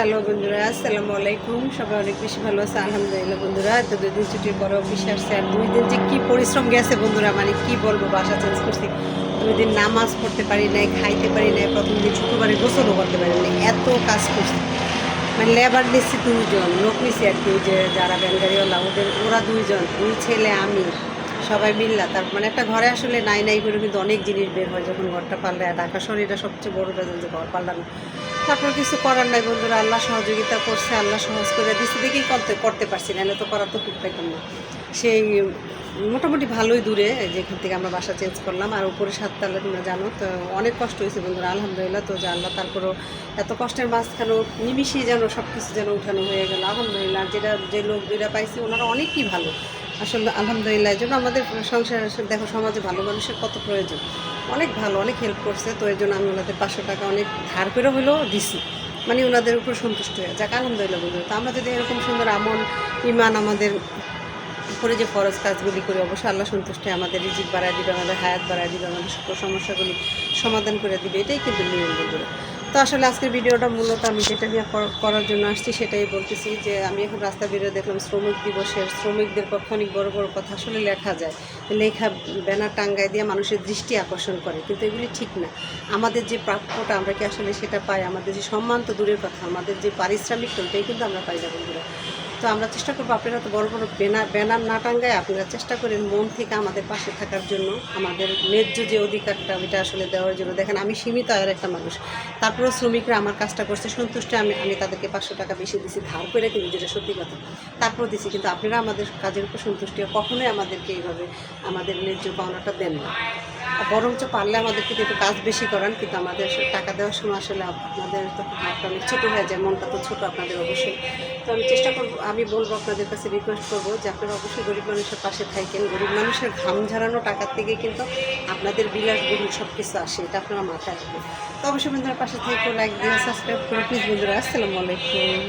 Hello বন্ধুরা, আসসালামু আলাইকুম। সবাই অনেক বেশি ভালো আছে আলহামদুলিল্লাহ। বন্ধুরা, তো 2 দিন ছুটির পরে অফিসে আসছে, আর 2 দিন যে কী পরিশ্রম গেছে বন্ধুরা, মানে কি বলবো, বাসা চেঞ্জ করছি। 2 দিন নামাজ পড়তে পারি নাই, খাইতে পারি নাই, প্রথম দিন শুক্রবারে গোসলও করতে পারি নাই, এত কাজ করছি। মানে লেবার নিচ্ছি 2 জন, লোক নিচ্ছি আর কি, ওই যে যারা ব্যাঙ্গারিওয়ালা ওরা 2 জন, 2 ছেলে আমি, সবাই মিল্লা। তার মানে একটা ঘরে আসলে নাই নাই করে কিন্তু অনেক জিনিস বের হয় যখন ঘরটা পাল্টায়। ঢাকা শহরে এটা সবচেয়ে বড় বেদন যে ঘর পাল্টানো। তারপর কিছু করার নাই বন্ধুরা, আল্লাহ সহযোগিতা করছে, আল্লাহ সহজ করে দিচ্ছে দেখেই করতে পারছি, নাহলে তো করার তো খুব পাইতাম না। সেই মোটামুটি ভালোই দূরে যেখান থেকে আমরা বাসা চেঞ্জ করলাম, আর উপরে 7 তলা তোমরা জানো তো। অনেক কষ্ট হয়েছে বন্ধুরা, আলহামদুলিল্লাহ। তো যে আল্লাহ তারপরও এত কষ্টের মাঝখানেও নিমিশেই যেন সব কিছু যেন উঠানো হয়ে গেল আলহামদুলিল্লাহ। যে লোক দুইটা পাইছি ওনারা অনেকই ভালো আসলে আলহামদুলিল্লাহ। এই জন্য আমাদের সংসার দেখো, সমাজে ভালো মানুষের কত প্রয়োজন, অনেক ভালো, অনেক হেল্প করছে। তো এই জন্য আমি ওনাদের 500 টাকা অনেক ধার করে হলেও দিছি, মানে ওনাদের উপর সন্তুষ্ট হয়ে যাক আলহামদুলিল্লাহ বন্ধু। তো আমরা যদি এরকম সুন্দর আমল ইমান আমাদের উপরে যে ফরজ কাজগুলি করি, অবশ্যই আল্লাহ সন্তুষ্ট হয়ে আমাদের রিজিক বাড়ায় দিবে, আমাদের হায়াত বাড়ায় দিবে, আমাদের সকল সমস্যাগুলি সমাধান করে দিবে, এটাই কিন্তু নিয়ম বন্ধুরা। তো আসলে আজকের ভিডিওটা মূলত আমি যেটা নিয়ে করার জন্য আসছি সেটাই বলতেছি, যে আমি এখন রাস্তা বেরিয়ে দেখলাম শ্রমিক দিবসের শ্রমিকদের পক্ষে অনেক বড় বড় কথা আসলে লেখা যায়, লেখা ব্যানার টাঙ্গায় দিয়ে মানুষের দৃষ্টি আকর্ষণ করে, কিন্তু এগুলি ঠিক না। আমাদের যে প্রাপ্যটা আমরা কি আসলে সেটা পাই? আমাদের যে সম্মান তো দূরের কথা, আমাদের যে পারিশ্রমিক ওটাই কিন্তু আমরা পাই না বন্ধুরা। তো আমরা চেষ্টা করবো, আপনারা তো বড় বড় ব্যানার না টাঙ্গায় আপনারা চেষ্টা করেন মন থেকে আমাদের পাশে থাকার জন্য, আমাদের ন্যায্য যে অধিকারটা ওইটা আসলে দেওয়ার জন্য। দেখেন, আমি সীমিত আয়ের একটা মানুষ, তারপরেও শ্রমিকরা আমার কাজটা করছে সন্তুষ্ট, আমি তাদেরকে 500 টাকা বেশি দিছি, ধার করে কিন্তু, যেটা সত্যি কথা, তারপরেও দিছি। কিন্তু আপনারা আমাদের কাজের উপর সন্তুষ্ট কখনোই আমাদেরকে এইভাবে আমাদের ন্যায্য পাওনাটা দেন না, বরঞ্চ পারলে আমাদেরকে একটু কাজ বেশি করান, কিন্তু আমাদের টাকা দেওয়ার সময় আসলে আপনাদের তো হাতটা অনেক ছোটো হয়ে যায়, মনটা তো ছোটো আপনাদের অবশ্যই। তো আমি চেষ্টা করবো, আমি বলবো আপনাদের কাছে রিকোয়েস্ট করবো যে আপনারা অবশ্যই গরিব মানুষের পাশে থাকেন। গরিব মানুষের ঘাম ঝরানো টাকার থেকে কিন্তু আপনাদের বিলাসবহুল সব কিছু আসে, এটা আপনারা মাথায় রাখবেন। তো অবশ্যই বন্ধুরা পাশে থেকে লাইক দিয়ে সাবস্ক্রাইব করে প্লিজ বন্ধুরা। আসসালামু আলাইকুম।